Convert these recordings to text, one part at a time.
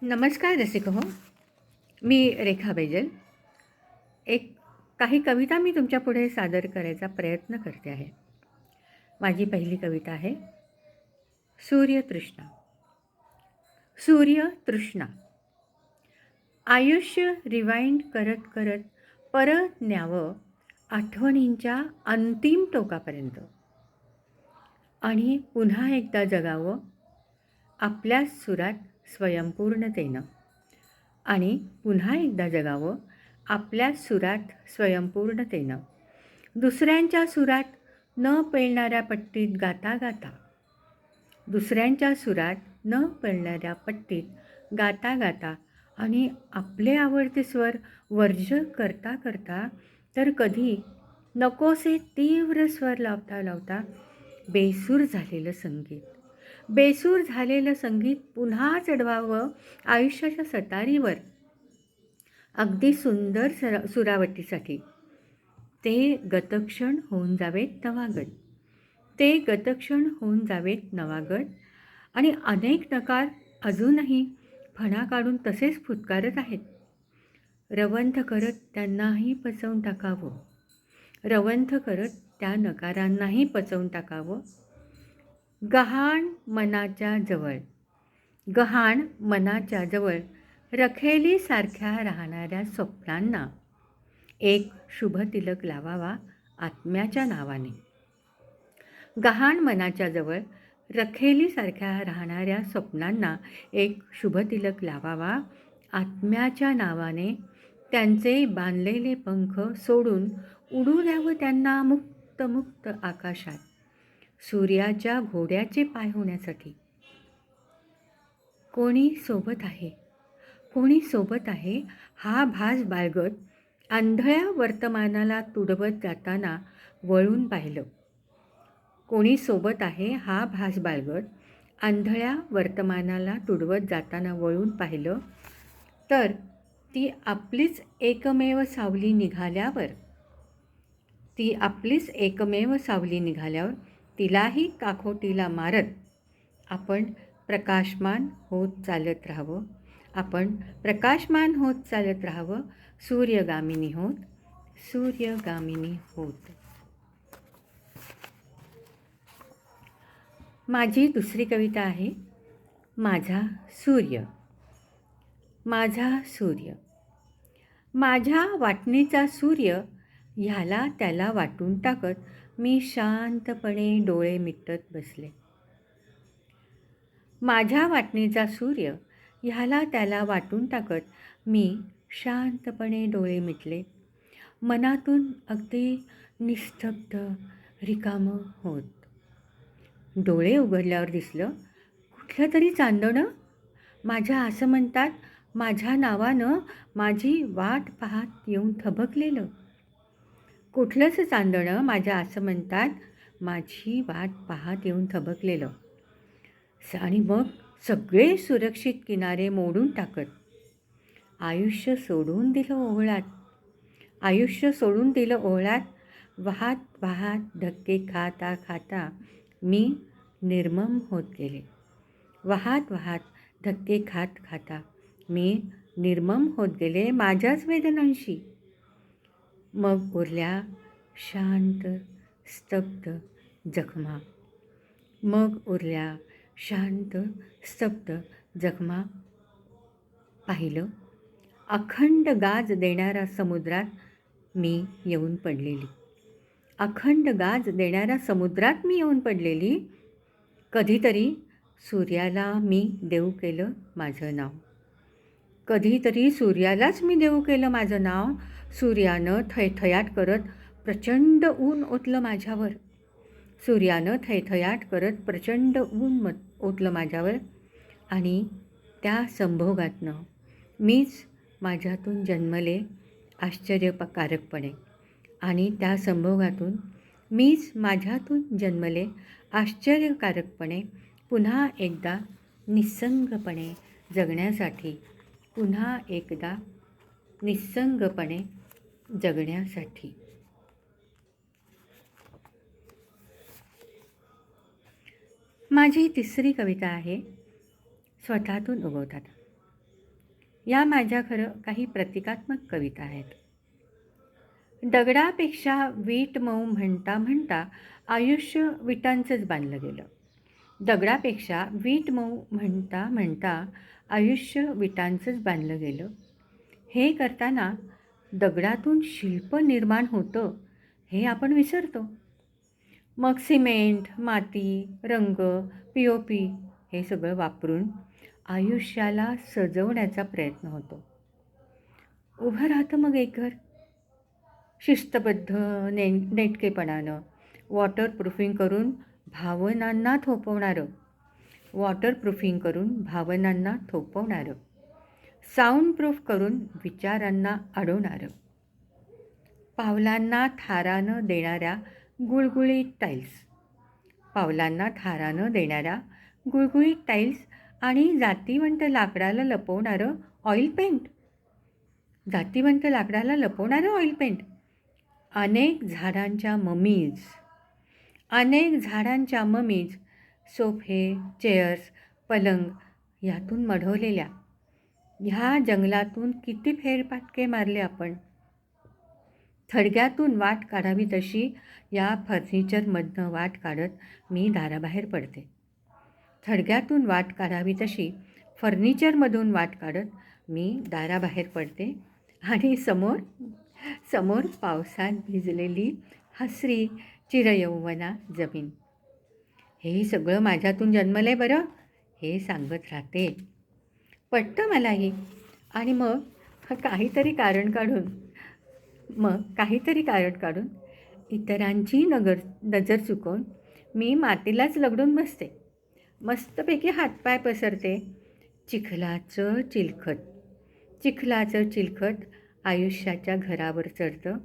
नमस्कार रसिक हो. मी रेखा बैजल. काही कविता मी तुमच्या पुढे सादर करायचा प्रयत्न करते आहे. माझी पहिली कविता आहे सूर्यतृष्णा. सूर्यतृष्णा. आयुष्य रिवाइंड करत करत परत न्यावं आठवणींच्या अंतिम टोकापर्यंत आणि पुन्हा एकदा जगावं आपल्याच सुरात स्वयंपूर्णतेनं आणि पुन्हा एकदा जगावं आपल्याच सुरात स्वयंपूर्णतेनं. दुसऱ्यांच्या सुरात न पेलणाऱ्या पट्टीत गाता गाता, दुसऱ्यांच्या सुरात न पेलणाऱ्या पट्टीत गाता गाता आणि आपले आवडते स्वर वर्ज करता करता, तर कधी नकोसे तीव्र स्वर लावता लावता बेसूर झालेलं संगीत, बेसूर झालेलं संगीत पुन्हा चढवावं आयुष्याच्या सतारीवर अगदी सुंदर सुरावटीसाठी. ते गतक्षण होऊन जावेत नवागत, ते गतक्षण होऊन जावेत नवागत आणि अनेक नकार अजूनही फणा काढून तसेच फुटकारत आहेत. रवंथ करत त्यांनाही पचवून टाकावं, रवंथ करत त्या नकारांनाही पचवून टाकावं. गहाण मनाच्या जवळ, गहाण मनाच्या जवळ रखेलीसारख्या राहणाऱ्या स्वप्नांना एक शुभतिलक लावावा आत्म्याच्या नावाने. गहाण मनाच्या जवळ रखेलीसारख्या राहणाऱ्या स्वप्नांना एक शुभतिलक लावावा आत्म्याच्या नावाने. त्यांचे बांधलेले पंख सोडून उडू द्यावं त्यांना मुक्त मुक्त आकाशात, सूर्याच्या घोड्याचे पाय होण्यासाठी. कोणी सोबत आहे, कोणी सोबत आहे हा भास बाळगत आंधळ्या वर्तमानाला तुडवत जाताना वळून पाहिलं. कोणी सोबत आहे हा भास बाळगत आंधळ्या वर्तमानाला तुडवत जाताना वळून पाहिलं, तर ती आपलीच एकमेव सावली निघाल्यावर, ती आपलीच एकमेव सावली निघाल्यावर तिलाही काखोटीला मारत आपण प्रकाशमान होत चालत राहावं, आपण प्रकाशमान होत चालत राहावं, सूर्यगामिनी होत, सूर्यगामिनी होत. माझी दुसरी कविता आहे माझा सूर्य. माझा सूर्य. माझ्या वाटणीचा सूर्य ह्याला त्याला वाटून टाकत मी शांतपणे डोळे मिटत बसले. माझ्या वाटणीचा सूर्य ह्याला त्याला वाटून टाकत मी शांतपणे डोळे मिटले. मनातून अगदी निस्तब्ध रिकामं होत. डोळे उघडल्यावर दिसलं कुठलं तरी चांदणं माझ्या असं म्हणतात माझ्या नावानं माझी वाट पाहत येऊन थबकलेलं. कुठलंच चांदणं माझ्या असं म्हणतात माझी वाट पाहत येऊन थबकलेलं. आणि मग सगळे सुरक्षित किनारे मोडून टाकत आयुष्य सोडून दिलं ओहळात, आयुष्य सोडून दिलं ओहळात. वाहत वाहत धक्के खाता खाता मी निर्मम होत गेले. वाहत वाहत धक्के खात खाता मी निर्मम होत गेले माझ्याच वेदनांशी. मग उरल्या शांत स्तब्ध जखमा, मग उरल्या शांत स्तब्ध जखमा. पाहिलं अखंड गाज देणाऱ्या समुद्रात मी येऊन पडलेली, अखंड गाज देणाऱ्या समुद्रात मी येऊन पडलेली. कधीतरी सूर्याला मी देऊ केलं माझं नाव, कधीतरी सूर्यालाच मी देऊ केलं माझं नाव. सूर्यानं थैथयाट करत प्रचंड ऊन ओतलं माझ्यावर, सूर्यानं थैथयाट करत प्रचंड ऊन ओतलं माझ्यावर. आणि त्या संभोगातनं मीच माझ्यातून जन्मले आश्चर्यकारकपणे, आणि त्या संभोगातून मीच माझ्यातून जन्मले आश्चर्यकारकपणे पुन्हा एकदा निस्संगपणे जगण्यासाठी, पुन्हा एकदा निस्संगपणे जगण्यासाठी. माझी तिसरी कविता आहे स्वतःतून उगवतात. या माझ्या खरं काही प्रतिकात्मक कविता आहेत. दगडापेक्षा वीट मऊ म्हणता म्हणता आयुष्य विटांचंच बांधलं गेलं. दगडापेक्षा वीट मऊ म्हणता म्हणता आयुष्य विटांचंच बांधलं गेलं. हे करताना दगडातून शिल्प निर्माण होतं हे आपण विसरतो. मग सिमेंट, माती, रंग, पी.ओ.पी. हे सगळं वापरून आयुष्याला सजवण्याचा प्रयत्न होतो. उभं राहतं मग एक घर शिस्तबद्ध नेटकेपणानं, वॉटरप्रूफिंग करून भावनांना थोपवणारं, साऊंडप्रूफ करून विचारांना अडवणारं, पावलांना थारानं देणाऱ्या गुळगुळीत टाईल्स आणि जातीवंत लाकडाला लपवणारं ऑइल पेंट, अनेक झाडांच्या ममीज, सोफे, चेअर्स, पलंग यातून मढवलेल्या. ह्या जंगलातून किती फेरफटके मारले आपण. थडग्यातून वाट काढावी तशी या फर्निचरमधनं वाट काढत मी दाराबाहेर पडते. आणि समोर पावसात भिजलेली हसरी चिरयौवना जमीन. हे सगळं माझ्यातून जन्मलंय बरं, हे सांगत राहते. पटतं मलाही. आणि मग काहीतरी कारण काढून इतरांची नजर चुकवून मी मातीलाच लगडून बसते. मस्तपैकी हातपाय पसरते. चिखलाचं चिलखत आयुष्याच्या घरावर चढतं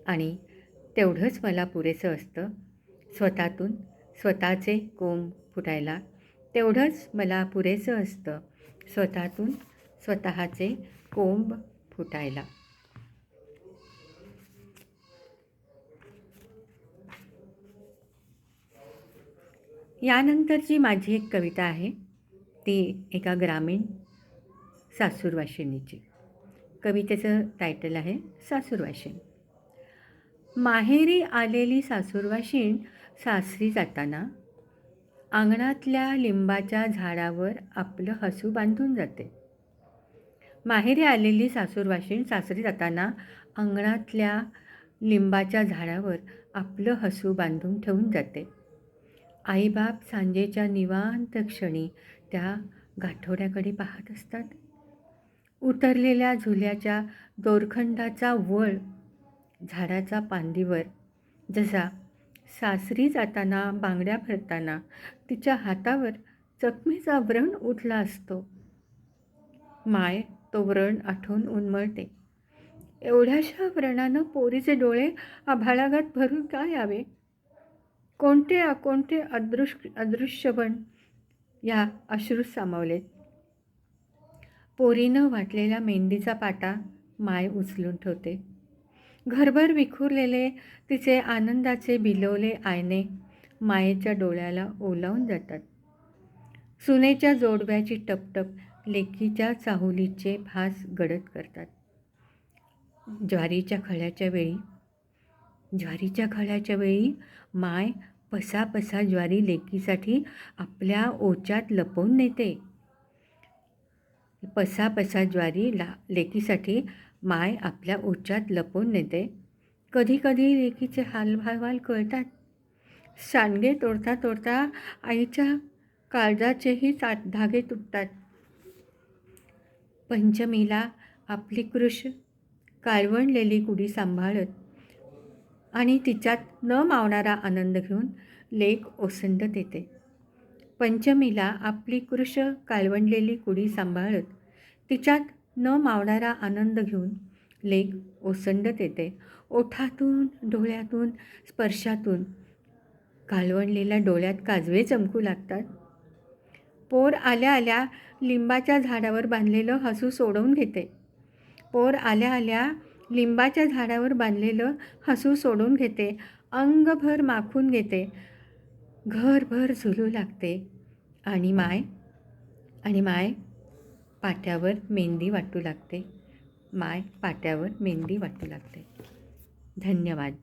आणि तेवढंच मला पुरेसं असतं स्वतःचे कोंब फुटायला. यानंतरची माझी एक कविता आहे ती एका ग्रामीण सासूरवाशिणीची. कवितेचं टायटल आहे सासूरवाशीण. माहेरी आलेली सासूरवाशीण सासरी जाताना अंगणातल्या लिंबाच्या झाडावर आपलं हसू बांधून जाते. माहेरी आलेली सासूरवाशीण सासरी जाताना अंगणातल्या लिंबाच्या झाडावर आपलं हसू बांधून ठेवून जाते. आईबाप सांजेच्या निवांत क्षणी त्या गाठोड्याकडे पाहत असतात. उतरलेल्या झुल्याच्या दोरखंडाचा वळ झाडाच्या फांदीवर जसा सासरी जाताना बांगड्या भरताना तिच्या हातावर जखमेचा व्रण उठला असतो. माय तो व्रण आठवून उन्मळते. एवढ्याशा व्रणानं पोरीचे डोळे आभाळागत भरून का यावे? कोणते अदृश्यबण या अश्रूत सामावलेत. पोरीनं वाटलेला मेहंदीचा पाटा माय उचलून ठेवते. घरभर विखुरलेले तिचे आनंदाचे बिलवले आयने मायेच्या डोळ्याला ओलावून जातात. सुनेच्या जोडव्याची टपटप लेकीच्या चाहुलीचे भास गडद करतात. ज्वारीच्या खळ्याच्या वेळी माय पसा ज्वारी लेकीसाठी आपल्या ओच्यात लपवून नेते. कधी कधी लेकीचे हालभाल कळतात. सांडगे तोडता आईच्या काळजाचेही धागे तुटतात. पंचमीला आपली कृश काळवंडलेली कुडी सांभाळत आणि तिच्यात न मावणारा आनंद घेऊन लेक ओसंडत येते. ओठातून, डोळ्यातून, स्पर्शातून काळवंडलेल्या डोळ्यात काजवे चमकू लागतात. पोर आल्या लिंबाच्या झाडावर बांधलेलं हसू सोडून घेते. अंगभर माखून घेते. घरभर झुलू लागते. आणि माय पाट्यावर मेहंदी वाटू लागते. माय पाट्यावर मेहंदी वाटू लागते. धन्यवाद.